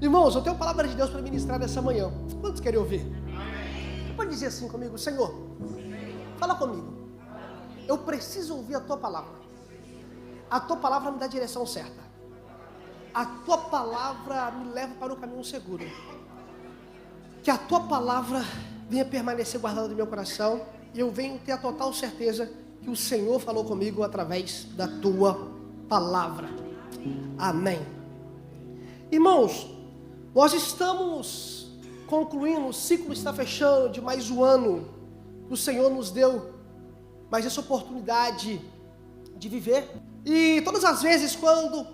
Irmãos, eu tenho palavra de Deus para ministrar nessa manhã. Quantos querem ouvir? Você pode dizer assim comigo: Senhor, fala comigo. Eu preciso ouvir a tua palavra. A tua palavra me dá a direção certa. A tua palavra me leva para o caminho seguro. Que a tua palavra venha permanecer guardada no meu coração. E eu venho ter a total certeza que o Senhor falou comigo através da tua palavra. Amém. Irmãos, nós estamos concluindo, o ciclo está fechando de mais um ano. O Senhor nos deu mais essa oportunidade de viver. E todas as vezes quando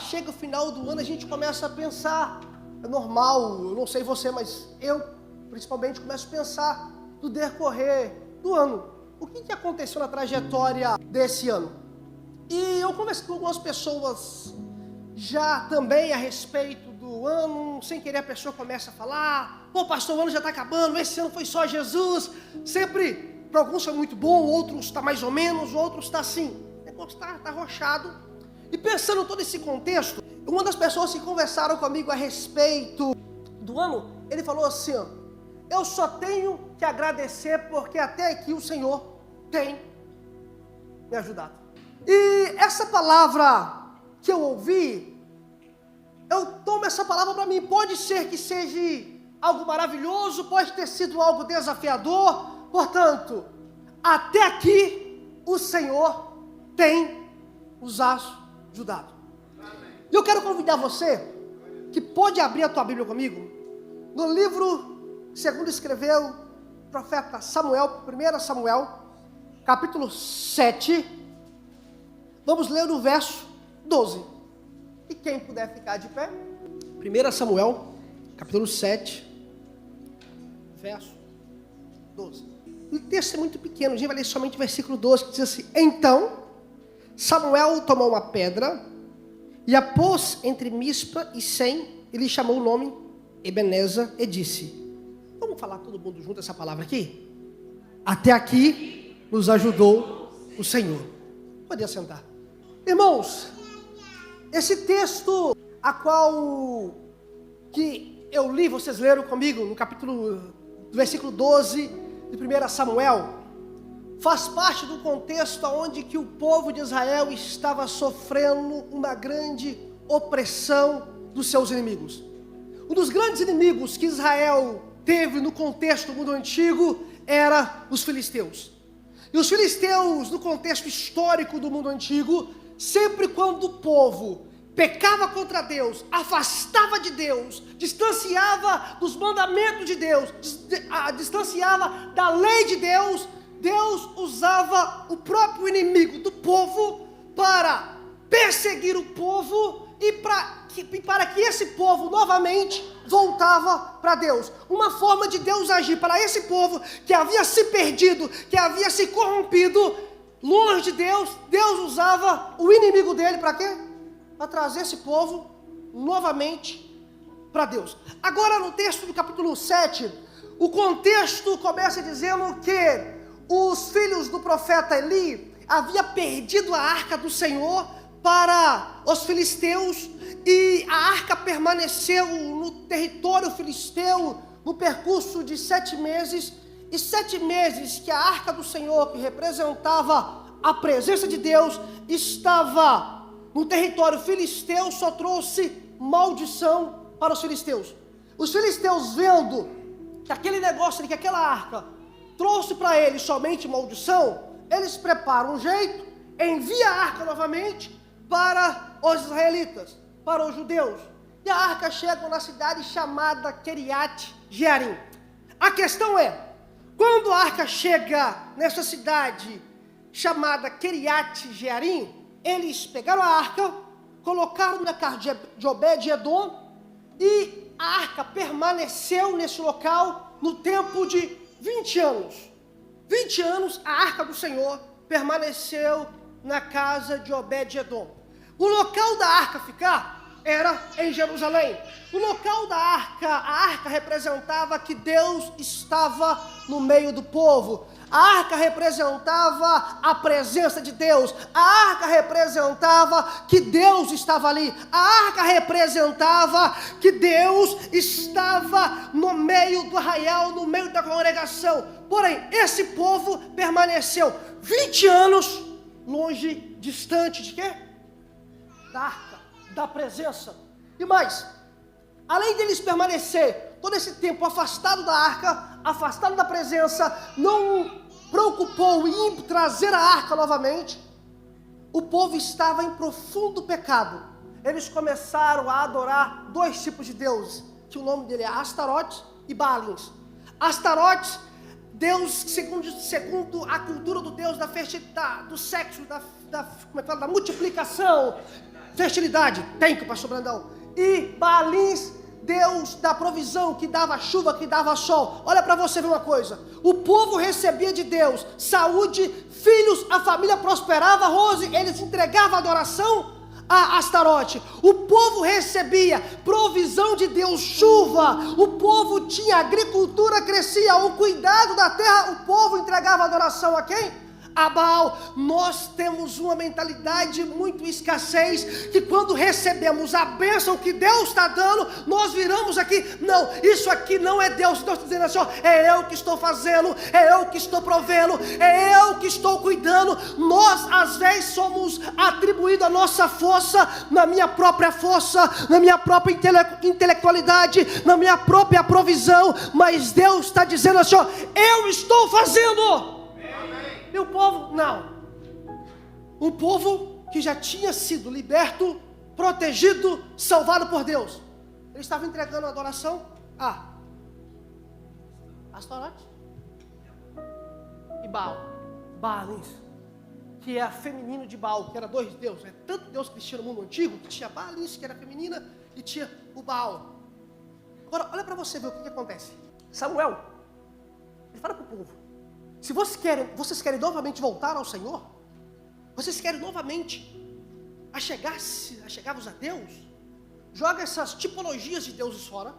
chega o final do ano, a gente começa a pensar. É normal, eu não sei você, mas eu principalmente começo a pensar no decorrer do ano. O que aconteceu na trajetória desse ano? E eu conversei com algumas pessoas já também a respeito do ano, sem querer a pessoa começa a falar: pô, pastor, o ano já está acabando, esse ano foi só Jesus. Sempre, para alguns foi muito bom, outros está mais ou menos, outros está assim. O negócio está arrochado. E pensando em todo esse contexto, uma das pessoas que conversaram comigo a respeito do ano, ele falou assim: ó, eu só tenho que agradecer porque até aqui o Senhor tem me ajudado. E essa palavra que eu ouvi, eu tomo essa palavra para mim. Pode ser que seja algo maravilhoso, pode ter sido algo desafiador. Portanto, até aqui o Senhor tem nos ajudado. E eu quero convidar você que pode abrir a tua Bíblia comigo no livro segundo escreveu o profeta Samuel, 1 Samuel, capítulo 7. Vamos ler no verso 12. E quem puder ficar de pé, 1 Samuel, capítulo 7, verso 12. O texto é muito pequeno, a gente vai ler somente o versículo 12, que diz assim: então Samuel tomou uma pedra e a pôs entre Mispa e Sem, e lhe chamou o nome Ebenezer, e disse: vamos falar todo mundo junto essa palavra aqui? Até aqui nos ajudou o Senhor. Pode assentar. Irmãos, esse texto a qual que eu li, vocês leram comigo no capítulo, do versículo 12 de 1 Samuel, faz parte do contexto onde que o povo de Israel estava sofrendo uma grande opressão dos seus inimigos. Um dos grandes inimigos que Israel teve no contexto do mundo antigo era os filisteus. E os filisteus, no contexto histórico do mundo antigo, sempre quando o povo pecava contra Deus, afastava de Deus, distanciava dos mandamentos de Deus, distanciava da lei de Deus, Deus usava o próprio inimigo do povo para perseguir o povo e para que esse povo novamente voltava para Deus. Uma forma de Deus agir para esse povo que havia se perdido, que havia se corrompido, longe de Deus, Deus usava o inimigo dele para quê? Para trazer esse povo novamente para Deus. Agora no texto do capítulo 7, o contexto começa dizendo que os filhos do profeta Eli haviam perdido a arca do Senhor para os filisteus, e a arca permaneceu no território filisteu no percurso de 7 meses, e 7 meses que a arca do Senhor, que representava a presença de Deus, estava no território filisteu, só trouxe maldição para os filisteus. Os filisteus, vendo que aquele negócio, que aquela arca trouxe para eles somente maldição, eles preparam um jeito, envia a arca novamente para os israelitas, para os judeus. E a arca chega na cidade chamada Kiriat Jearim. A questão é, quando a arca chega nessa cidade chamada Kiriat Jearim, eles pegaram a arca, colocaram na casa de Obed-edom, e a arca permaneceu nesse local no tempo de 20 anos. 20 anos a arca do Senhor permaneceu na casa de Obed-edom. O local da arca ficar era em Jerusalém. O local da arca, a arca representava que Deus estava no meio do povo. A arca representava a presença de Deus. A arca representava que Deus estava ali. A arca representava que Deus estava no meio do arraial, no meio da congregação. Porém, esse povo permaneceu 20 anos longe, distante de quê? Da arca, da presença. E mais, além deles permanecer todo esse tempo afastado da arca, afastado da presença, não preocupou em trazer a arca novamente, o povo estava em profundo pecado. Eles começaram a adorar dois tipos de deuses, que o nome dele é Astarote e Baalins. Astarote, Deus segundo a cultura do Deus da fertilidade, do sexo, da multiplicação, fertilidade. Thank you, pastor Brandão. E Baalins, Deus da provisão, que dava chuva, que dava sol. Olha para você ver uma coisa. O povo recebia de Deus saúde, filhos, a família prosperava, Rose, eles entregavam adoração a Astarote. O povo recebia provisão de Deus, chuva. O povo tinha agricultura, crescia, o cuidado da terra. O povo entregava adoração a quem? A Baal. Nós temos uma mentalidade muito escassez, que quando recebemos a bênção que Deus está dando, nós viramos aqui, não, isso aqui não é Deus. Deus está dizendo assim, ó, é eu que estou fazendo, é eu que estou provendo, é eu que estou cuidando. Nós às vezes somos atribuídos a nossa força, na minha própria força, na minha própria intelectualidade, na minha própria provisão, mas Deus está dizendo assim, ó, eu estou fazendo. E o povo, não. Um povo que já tinha sido liberto, protegido, salvado por Deus. Ele estava entregando a adoração a Astarote e Baal. Baalins, que é feminino de Baal, que era dois deuses. É tanto Deus que tinha no mundo antigo, que tinha Baalins, que era feminina, e tinha o Baal. Agora, olha para você ver o que acontece. Samuel, ele fala para o povo, se vocês querem novamente voltar ao Senhor, vocês querem novamente achegar-vos a Deus, joga essas tipologias de deuses fora,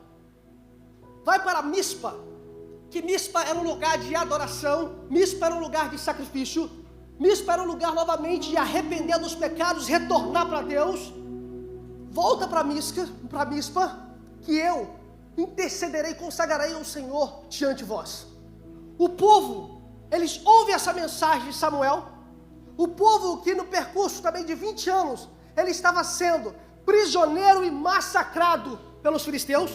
vai para Mispa, que Mispa era um lugar de adoração, Mispa era um lugar de sacrifício, Mispa era um lugar novamente de arrepender dos pecados, retornar para Deus. Volta para Mispa, que eu intercederei, consagrarei ao Senhor diante de vós. O povo, eles ouvem essa mensagem de Samuel. O povo que no percurso também de 20 anos, ele estava sendo prisioneiro e massacrado pelos filisteus.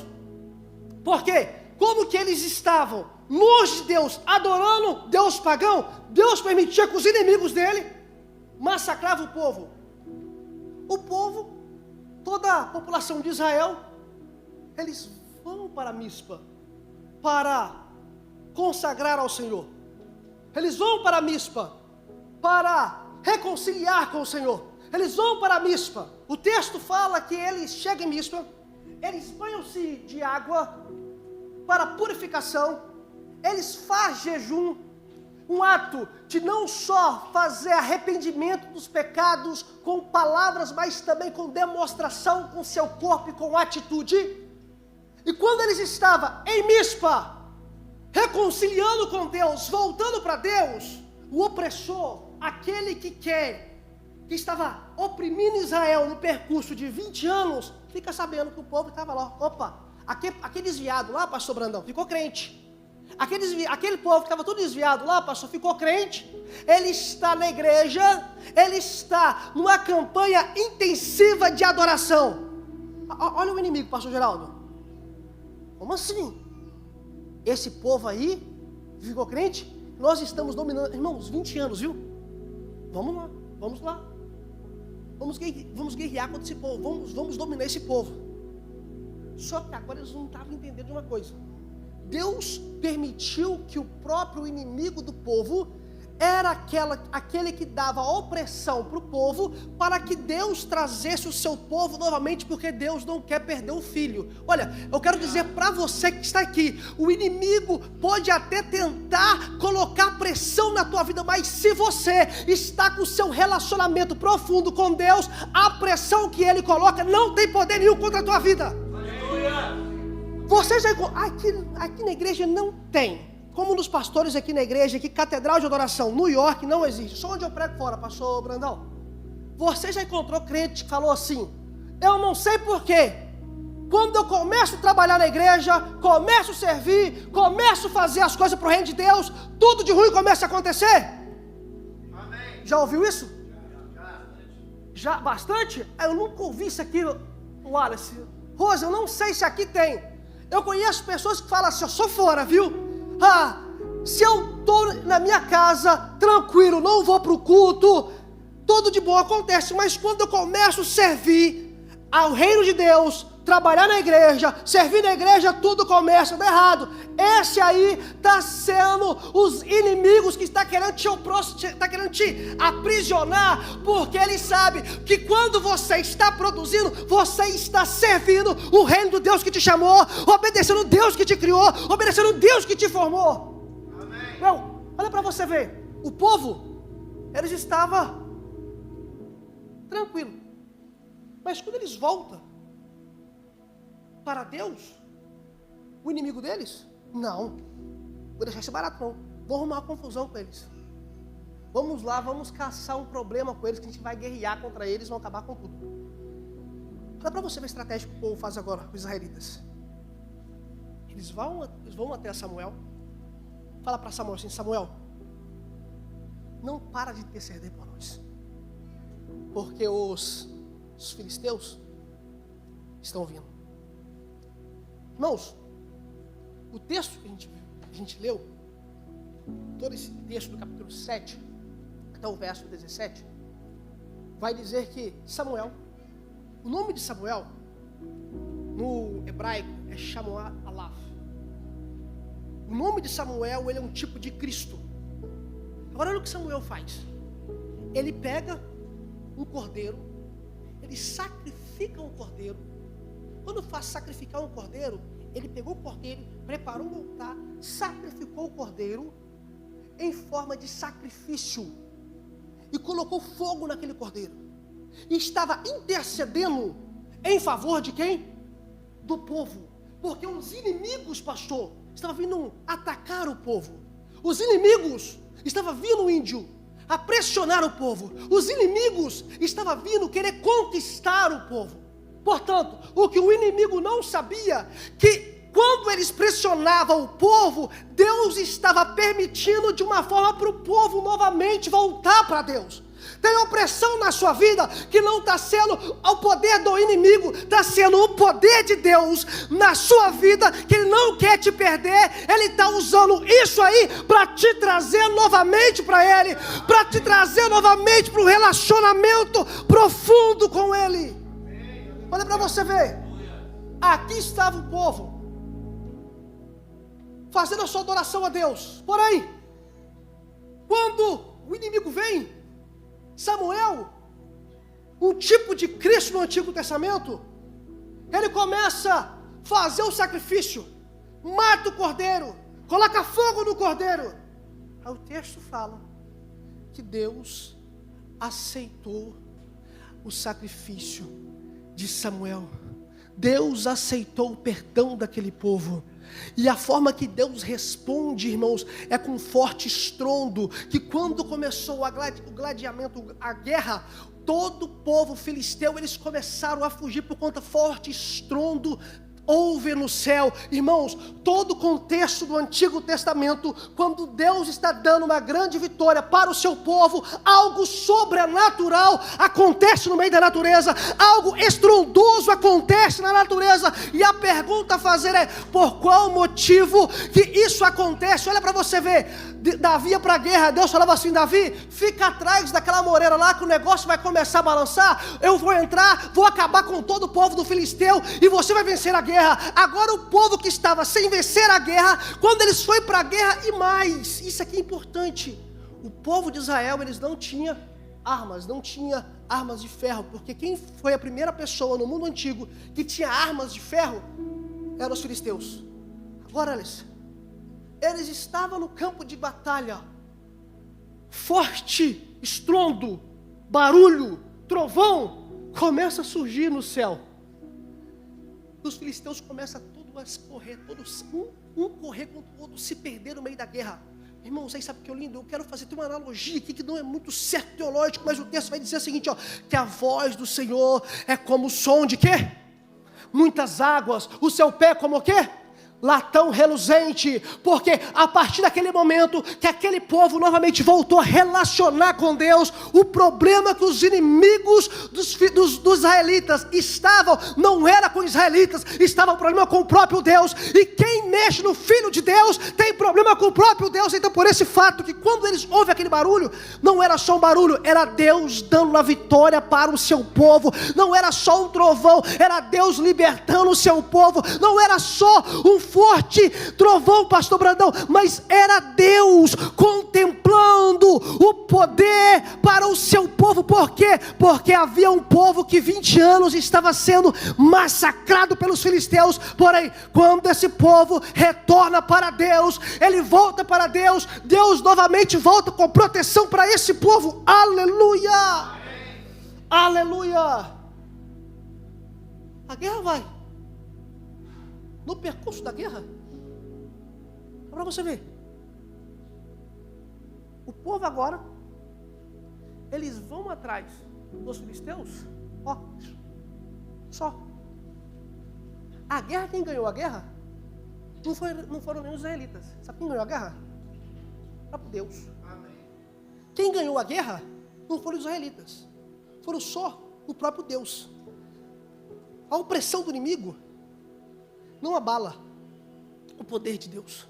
Por quê? Como que eles estavam longe de Deus, adorando Deus pagão, Deus permitia que os inimigos dele massacravam o povo. O povo, toda a população de Israel, eles vão para Mispa para consagrar ao Senhor. Eles vão para Mispa para reconciliar com o Senhor. Eles vão para Mispa. O texto fala que eles chegam em Mispa, eles banham-se de água para purificação, eles fazem jejum, um ato de não só fazer arrependimento dos pecados com palavras, mas também com demonstração com seu corpo e com atitude. E quando eles estavam em Mispa, reconciliando com Deus, voltando para Deus, o opressor, aquele que estava oprimindo Israel no percurso de 20 anos, fica sabendo que o povo estava lá. Opa, aquele desviado lá, pastor Brandão, ficou crente. Aquele povo que estava todo desviado lá, pastor, ficou crente. Ele está na igreja, ele está numa campanha intensiva de adoração. Olha o inimigo, pastor Geraldo. Como assim? Esse povo aí ficou crente, nós estamos dominando, irmãos, 20 anos, viu? Vamos lá. Vamos guerrear contra esse povo, vamos dominar esse povo. Só que agora eles não estavam entendendo de uma coisa. Deus permitiu que o próprio inimigo do povo era aquele que dava opressão para o povo, para que Deus trazesse o seu povo novamente, porque Deus não quer perder o filho. Olha, eu quero dizer para você que está aqui, o inimigo pode até tentar colocar pressão na tua vida, mas se você está com o seu relacionamento profundo com Deus, a pressão que ele coloca não tem poder nenhum contra a tua vida. Aleluia. Você já aqui na igreja não tem. como um dos pastores aqui na igreja, que Catedral de Adoração, New York, não existe. Só onde eu prego fora, pastor Brandão. Você já encontrou crente que falou assim: eu não sei porquê, quando eu começo a trabalhar na igreja, começo a servir, começo a fazer as coisas para o reino de Deus, tudo de ruim começa a acontecer? Amém. Já ouviu isso? Já bastante? Eu nunca ouvi isso aqui, Wallace. Rosa, eu não sei se aqui tem. Eu conheço pessoas que falam assim: eu sou fora, viu? Se eu estou na minha casa, tranquilo, não vou para o culto, tudo de bom acontece, mas quando eu começo a servir ao reino de Deus, trabalhar na igreja, servir na igreja, tudo começa a dar errado. Esse aí está sendo os inimigos que está querendo te aprisionar, porque ele sabe que quando você está produzindo, você está servindo o reino do Deus que te chamou, obedecendo o Deus que te criou, obedecendo o Deus que te formou. Amém. Não, olha para você ver, o povo, eles estavam tranquilos, mas quando eles voltam para Deus, o inimigo deles, não, vou deixar isso barato não, vou arrumar uma confusão com eles, vamos lá, vamos caçar um problema com eles, que a gente vai guerrear contra eles, vão acabar com tudo. Olha para você ver a estratégia que o povo faz agora, os israelitas. Eles vão até Samuel, fala para Samuel assim: Samuel, não para de interceder por nós, porque os filisteus estão vindo. Irmãos, o texto que a gente leu, todo esse texto do capítulo 7, até o verso 17, vai dizer que Samuel, o nome de Samuel, no hebraico, é Shamuel Alaf. O nome de Samuel, ele é um tipo de Cristo. Agora olha o que Samuel faz. Ele pega um cordeiro, ele sacrifica um cordeiro. Quando faz sacrificar um cordeiro, ele pegou o cordeiro, preparou um altar, sacrificou o cordeiro em forma de sacrifício e colocou fogo naquele cordeiro. E estava intercedendo em favor de quem? Do povo. Porque os inimigos, pastor, estavam vindo atacar o povo. Os inimigos estavam vindo, o índio, a pressionar o povo. Os inimigos estavam vindo querer conquistar o povo. Portanto, o que o inimigo não sabia, que quando eles pressionavam o povo, Deus estava permitindo de uma forma para o povo novamente voltar para Deus. Tem opressão na sua vida que não está sendo o poder do inimigo, está sendo o poder de Deus na sua vida, que Ele não quer te perder. Ele está usando isso aí para te trazer novamente para Ele, para te trazer novamente para um relacionamento profundo com Ele. Olha para você ver, aqui estava o povo fazendo a sua adoração a Deus, porém, quando o inimigo vem, Samuel, um tipo de Cristo no Antigo Testamento, ele começa a fazer o sacrifício, mata o cordeiro, coloca fogo no cordeiro. Aí o texto fala que Deus aceitou o sacrifício de Samuel. Deus aceitou o perdão daquele povo. E a forma que Deus responde, irmãos, é com forte estrondo, que quando começou o gladiamento, a guerra, todo o povo filisteu, eles começaram a fugir por conta forte estrondo. Houve no céu, irmãos, todo o contexto do Antigo Testamento, quando Deus está dando uma grande vitória para o seu povo, algo sobrenatural acontece no meio da natureza, algo estrondoso acontece na natureza, e a pergunta a fazer é: por qual motivo que isso acontece? Olha para você ver, Davi ia para a guerra, Deus falava assim: Davi, fica atrás daquela moreira lá que o negócio vai começar a balançar, eu vou entrar, vou acabar com todo o povo do filisteu, e você vai vencer a guerra. Agora o povo que estava sem vencer a guerra, quando eles foram para a guerra, e mais, isso aqui é importante, o povo de Israel, eles não tinham armas, não tinha armas de ferro, porque quem foi a primeira pessoa no mundo antigo que tinha armas de ferro, eram os filisteus. Agora eles estavam no campo de batalha, forte estrondo, barulho, trovão, começa a surgir no céu. os filisteus começam todos a correr, um correr contra o outro, se perder no meio da guerra. Irmãos, aí sabe o que é lindo? Eu quero fazer uma analogia aqui que não é muito certo teológico, mas o texto vai dizer o seguinte, ó, que a voz do Senhor é como o som de quê? Muitas águas, o seu pé como o quê? Latão reluzente, porque a partir daquele momento que aquele povo novamente voltou a relacionar com Deus, o problema que os inimigos dos israelitas estavam, não era com os israelitas, estava o problema com o próprio Deus, e quem mexe no Filho de Deus, tem problema com o próprio Deus. Então por esse fato, que quando eles ouvem aquele barulho, não era só um barulho, era Deus dando a vitória para o seu povo, não era só um trovão, era Deus libertando o seu povo, não era só um forte trovão, pastor Brandão, mas era Deus contemplando o poder para o seu povo. Por quê? Porque havia um povo que 20 anos estava sendo massacrado pelos filisteus, porém, quando esse povo retorna para Deus, ele volta para Deus, Deus novamente volta com proteção para esse povo. Aleluia! Amém. Aleluia! A guerra vai. No percurso da guerra, para você ver, o povo agora, eles vão atrás dos filisteus, ó, só. A guerra, quem ganhou a guerra, não foram nem os israelitas. Sabe quem ganhou a guerra? O próprio Deus. Amém. Quem ganhou a guerra, não foram os israelitas, foram só o próprio Deus. A opressão do inimigo não abala o poder de Deus.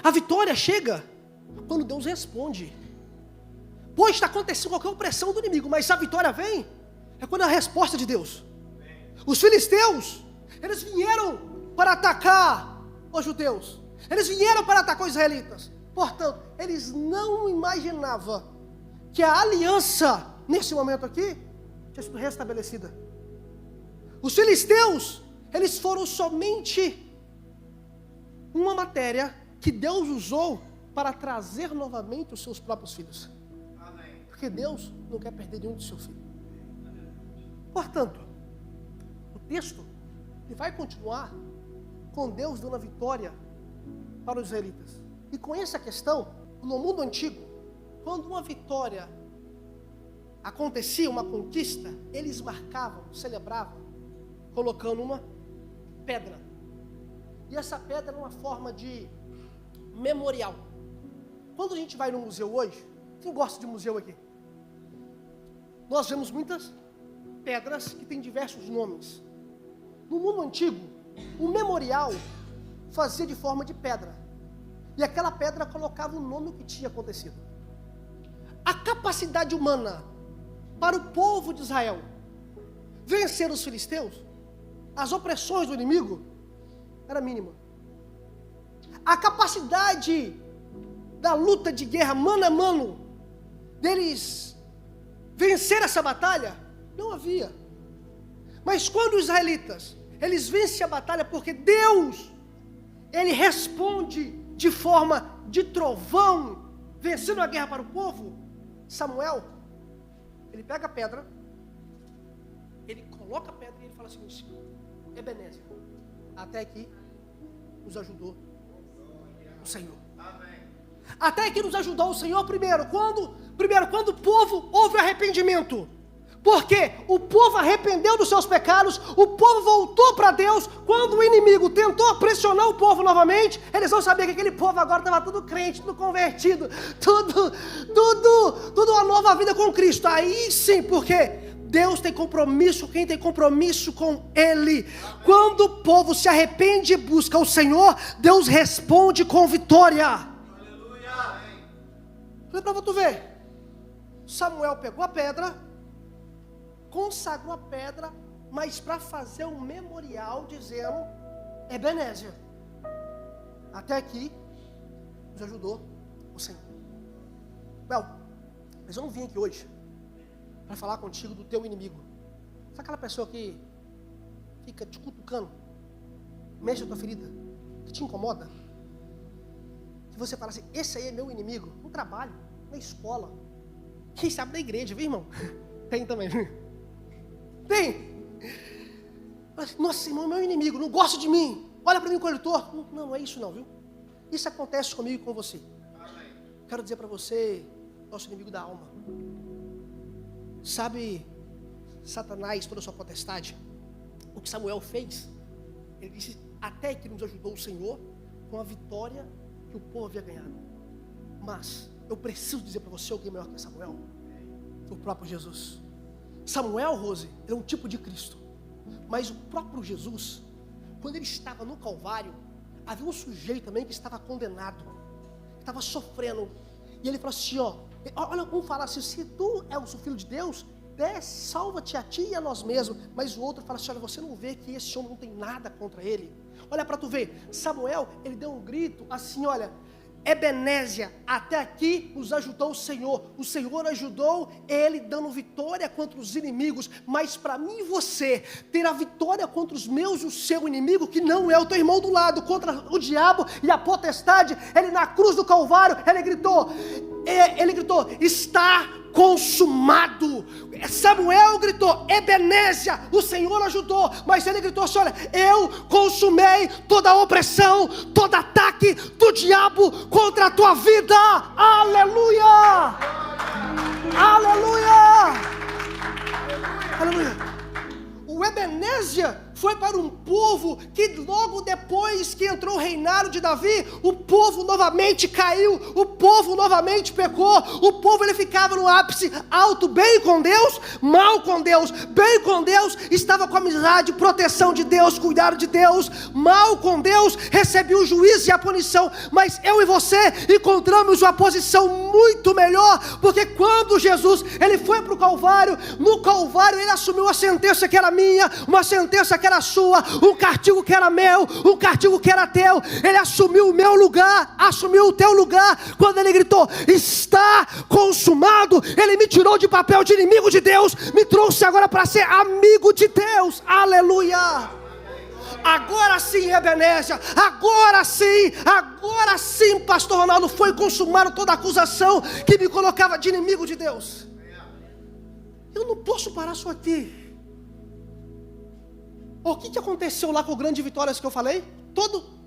A vitória chega quando Deus responde. Pode estar acontecendo qualquer opressão do inimigo, mas a vitória vem é quando é a resposta de Deus. Os filisteus, eles vieram para atacar os judeus, eles vieram para atacar os israelitas. Portanto, eles não imaginavam que a aliança, nesse momento aqui, tinha sido restabelecida. Os filisteus, eles foram somente uma matéria que Deus usou para trazer novamente os seus próprios filhos. Amém. Porque Deus não quer perder nenhum de seus filhos. Portanto, o texto ele vai continuar com Deus dando a vitória para os israelitas. E com essa questão, no mundo antigo, quando uma vitória acontecia, uma conquista, eles marcavam, celebravam, colocando uma pedra. E essa pedra era uma forma de memorial. Quando a gente vai no museu hoje, quem gosta de museu aqui? Nós vemos muitas pedras que têm diversos nomes. No mundo antigo, o memorial fazia de forma de pedra. E aquela pedra colocava o nome que tinha acontecido. A capacidade humana para o povo de Israel vencer os filisteus, as opressões do inimigo, era mínima. A capacidade da luta de guerra mano a mano, deles vencer essa batalha, não havia. Mas quando os israelitas, eles vencem a batalha porque Deus, Ele responde de forma de trovão, vencendo a guerra para o povo. Samuel, ele pega a pedra, ele coloca a pedra e ele fala assim, Ebenezer, até aqui nos ajudou o Senhor. Amém. Até aqui nos ajudou o Senhor primeiro, quando o povo houve arrependimento. Porque o povo arrependeu dos seus pecados, o povo voltou para Deus. Quando o inimigo tentou pressionar o povo novamente, eles vão saber que aquele povo agora estava tudo crente, tudo convertido, tudo uma nova vida com Cristo. Aí sim, porque Deus tem compromisso, quem tem compromisso com Ele. Quando o povo se arrepende e busca o Senhor, Deus responde com vitória. Aleluia. Olha para tu ver. Samuel pegou a pedra, consagrou a pedra, mas para fazer um memorial dizendo, Ebenezer, até aqui nos ajudou o Senhor. Mas eu não vim aqui hoje para falar contigo do teu inimigo. Sabe aquela pessoa que fica te cutucando, mexe a tua ferida, que te incomoda? Que você fala assim, esse aí é meu inimigo, no trabalho, na escola, quem sabe na igreja, viu, irmão? Tem também. Tem. Nossa, irmão, meu inimigo, não gosta de mim. Olha para mim com ele torto. Não é isso não, viu? Isso acontece comigo e com você. Quero dizer para você, nosso inimigo da alma. Sabe, Satanás, toda a sua potestade, o que Samuel fez? Ele disse, até que nos ajudou o Senhor com a vitória que o povo havia ganhado. Mas, eu preciso dizer para você alguém maior que Samuel. O próprio Jesus. Samuel, Rose, ele é um tipo de Cristo. Mas o próprio Jesus, quando ele estava no Calvário, havia um sujeito também que estava condenado, que estava sofrendo. E ele falou assim, olha, um fala assim, se tu és o Filho de Deus, salva-te a ti e a nós mesmos. Mas o outro fala assim, olha, você não vê que esse homem não tem nada contra ele? Olha para tu ver, Samuel, ele deu um grito assim, olha, Ebenésia, até aqui nos ajudou o Senhor ajudou ele dando vitória contra os inimigos, mas para mim e você, ter a vitória contra os meus e o seu inimigo, que não é o teu irmão do lado, contra o diabo e a potestade, ele na cruz do Calvário, ele gritou, está consumado. Samuel gritou, Ebenésia, o Senhor ajudou, mas ele gritou assim, olha, eu consumei toda a opressão, todo ataque do diabo contra a tua vida. Aleluia! Aleluia! Aleluia! O Ebenésia foi para um povo que logo depois que entrou o reinado de Davi, o povo novamente caiu, o povo novamente pecou, o povo ele ficava no ápice alto, bem com Deus, mal com Deus, bem com Deus, estava com a amizade, proteção de Deus, cuidado de Deus, mal com Deus, recebia o juízo e a punição, mas eu e você encontramos uma posição muito melhor, porque quando Jesus, ele foi para o Calvário, no Calvário ele assumiu uma sentença que era minha, uma sentença que era sua, um castigo que era meu, um castigo que era teu, ele assumiu o meu lugar, assumiu o teu lugar, quando ele gritou, está consumado, ele me tirou de papel de inimigo de Deus, me trouxe agora para ser amigo de Deus, aleluia, agora sim Ebenésia, agora sim pastor Ronaldo, foi consumado toda a acusação que me colocava de inimigo de Deus, eu não posso parar só aqui. O que aconteceu lá com o grande vitórias que eu falei?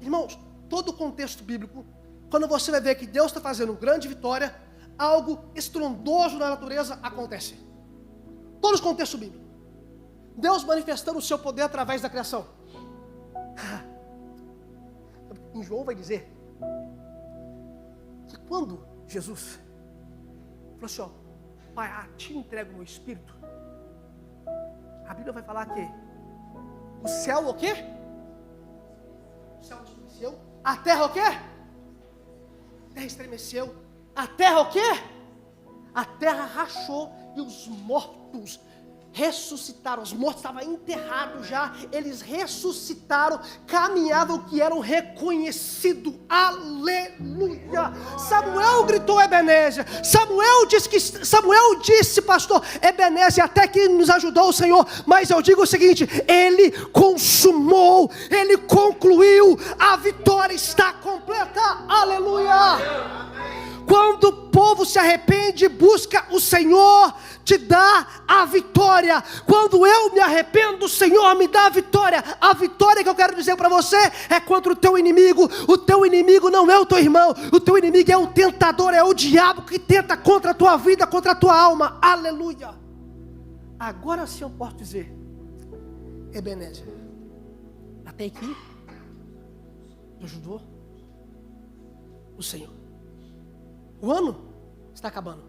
Irmãos, todo o contexto bíblico, quando você vai ver que Deus está fazendo grande vitória, algo estrondoso na natureza acontece. Todos os contextos bíblicos. Deus manifestando o seu poder através da criação. Em João vai dizer que quando Jesus falou assim, Pai, a ti entrego o meu espírito, a Bíblia vai falar que o céu o quê? O céu estremeceu. A terra o quê? A terra estremeceu. A terra o quê? A terra rachou e os mortos ressuscitaram. Os mortos estavam enterrados já. Eles ressuscitaram, caminhavam que eram reconhecidos. Aleluia! Samuel gritou Ebenésia. Samuel disse, pastor, Ebenésia, até que nos ajudou o Senhor. Mas eu digo o seguinte, ele consumou, ele concluiu, a vitória está completa. Aleluia! Quando o povo se arrepende e busca o Senhor, te dá a vitória. Quando eu me arrependo, o Senhor me dá a vitória. A vitória que eu quero dizer para você é contra o teu inimigo. O teu inimigo não é o teu irmão. O teu inimigo é o tentador, é o diabo que tenta contra a tua vida, contra a tua alma. Aleluia. Agora sim eu posso dizer, Ebenésia, até aqui ajudou o Senhor. O ano está acabando.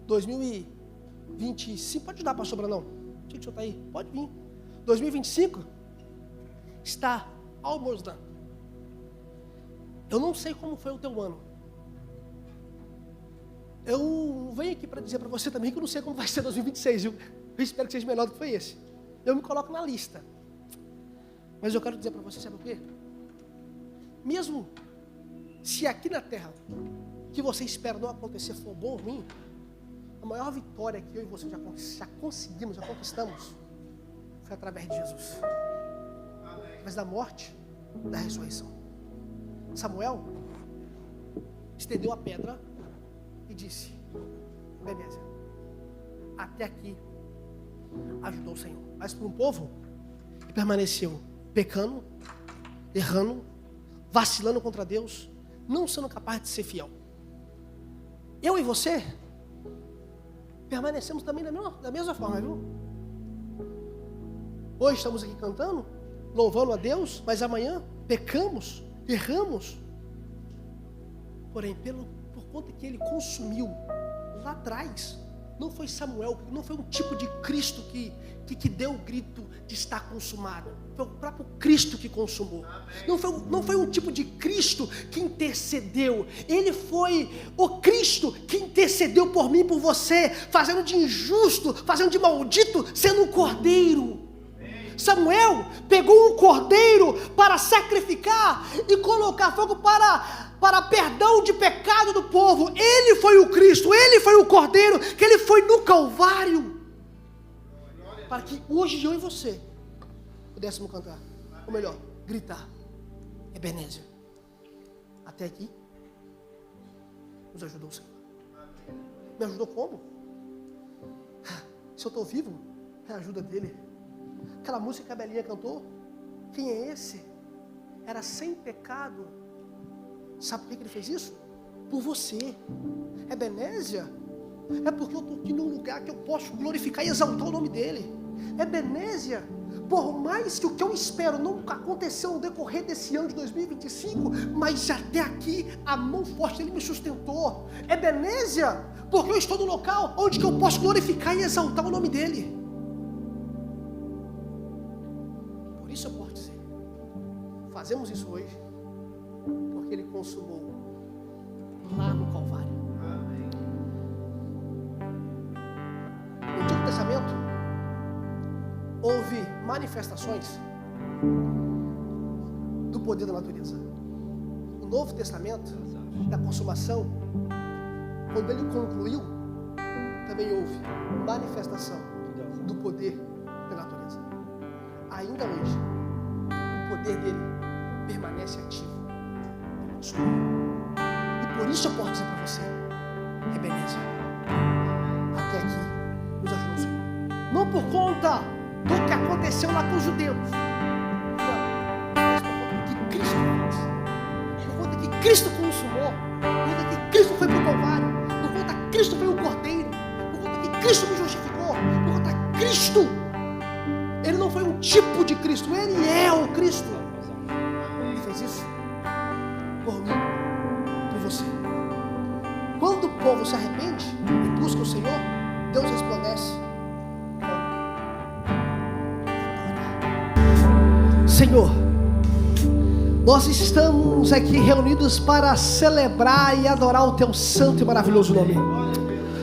2025, pode dar, pastor Brandão? O que o senhor está aí? Pode vir. 2025 está almost done. Eu não sei como foi o teu ano. Eu venho aqui para dizer para você também que eu não sei como vai ser 2026, viu? Eu espero que seja melhor do que foi esse. Eu me coloco na lista. Mas eu quero dizer para você, sabe o quê? Mesmo se aqui na terra que você espera não acontecer for bom ou ruim, a maior vitória que eu e você já conseguimos, já conquistamos, foi através de Jesus. Através da morte, da ressurreição. Samuel estendeu a pedra e disse, beleza, até aqui ajudou o Senhor. Mas para um povo e permaneceu pecando, errando, vacilando contra Deus, não sendo capaz de ser fiel. Eu e você permanecemos também da mesma forma, viu? Hoje estamos aqui cantando, louvando a Deus, mas amanhã pecamos, erramos. Porém, por conta que Ele consumiu lá atrás, não foi Samuel, não foi um tipo de Cristo que deu o grito de estar consumado. Foi o próprio Cristo que consumou. Não foi um tipo de Cristo que intercedeu. Ele foi o Cristo que intercedeu por mim e por você, fazendo de injusto, fazendo de maldito, sendo um cordeiro. Samuel pegou um cordeiro para sacrificar e colocar fogo para perdão de pecado do povo. Ele foi o Cristo, ele foi o cordeiro, que ele foi no Calvário, para que hoje eu e você pudéssemos cantar, ou melhor, gritar, Ebenezer. Até aqui nos ajudou o Senhor. Me ajudou como? Se eu estou vivo, é a ajuda dele. Aquela música que a Belinha cantou, quem é esse? Era sem pecado. Sabe por que ele fez isso? Por você. Ebenezer é porque eu estou aqui num lugar que eu posso glorificar e exaltar o nome dele. Ebenezer, por mais que o que eu espero não aconteceu no decorrer desse ano de 2025, mas até aqui a mão forte dele me sustentou. Ebenezer, porque eu estou no local onde que eu posso glorificar e exaltar o nome dele. Por isso eu posso dizer, fazemos isso hoje porque ele consumou lá no Calvário. No Antigo Testamento houve manifestações do poder da natureza. No Novo Testamento, da consumação, quando ele concluiu, também houve manifestação do poder da natureza. Ainda hoje, o poder dele permanece ativo. E por isso eu posso dizer para você, Ebenezer, até aqui nos ajudou o Senhor. Não por conta do que aconteceu lá com os judeus, não, mas por conta do que Cristo fez, por conta que Cristo consumou, por conta que Cristo foi para o Calvário, por conta que Cristo foi o Cordeiro, por conta que Cristo me justificou, por conta que Cristo, ele não foi um tipo de Cristo, ele é o Cristo. Ele fez isso por mim, por você. Quando o povo se arrepende e busca o Senhor, Deus resplandece. Senhor, nós estamos aqui reunidos para celebrar e adorar o Teu santo e maravilhoso nome.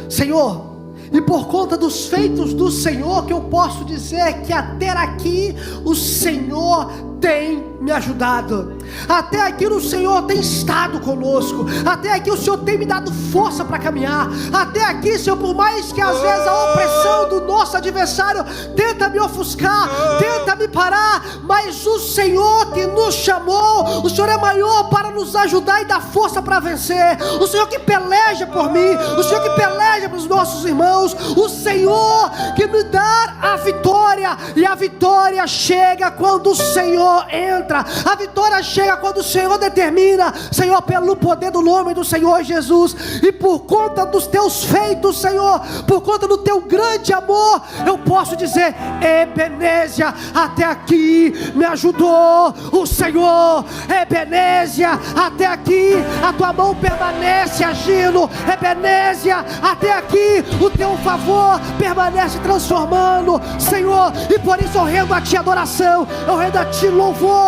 Senhor, e por conta dos feitos do Senhor, que eu posso dizer que até aqui o Senhor tem me ajudado. Até aqui o Senhor tem estado conosco. Até aqui o Senhor tem me dado força para caminhar. Até aqui, Senhor, por mais que às vezes a opressão do nosso adversário tenta me ofuscar, tenta me parar, mas o Senhor que nos chamou, o Senhor é maior para nos ajudar e dar força para vencer. O Senhor que peleja por mim, o Senhor que peleja pelos nossos irmãos, o Senhor que me dá a vitória. E a vitória chega quando o Senhor entra. A vitória chega quando o Senhor determina, Senhor, pelo poder do nome do Senhor Jesus. E por conta dos teus feitos, Senhor, por conta do teu grande amor, eu posso dizer, Ebenezer, até aqui me ajudou o Senhor. Ebenezer, até aqui a tua mão permanece agindo. Ebenezer, até aqui o teu favor permanece transformando, Senhor. E por isso eu rendo a ti adoração, eu rendo a ti louvor.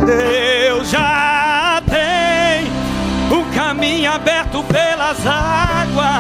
Deus já tem um caminho aberto pelas águas.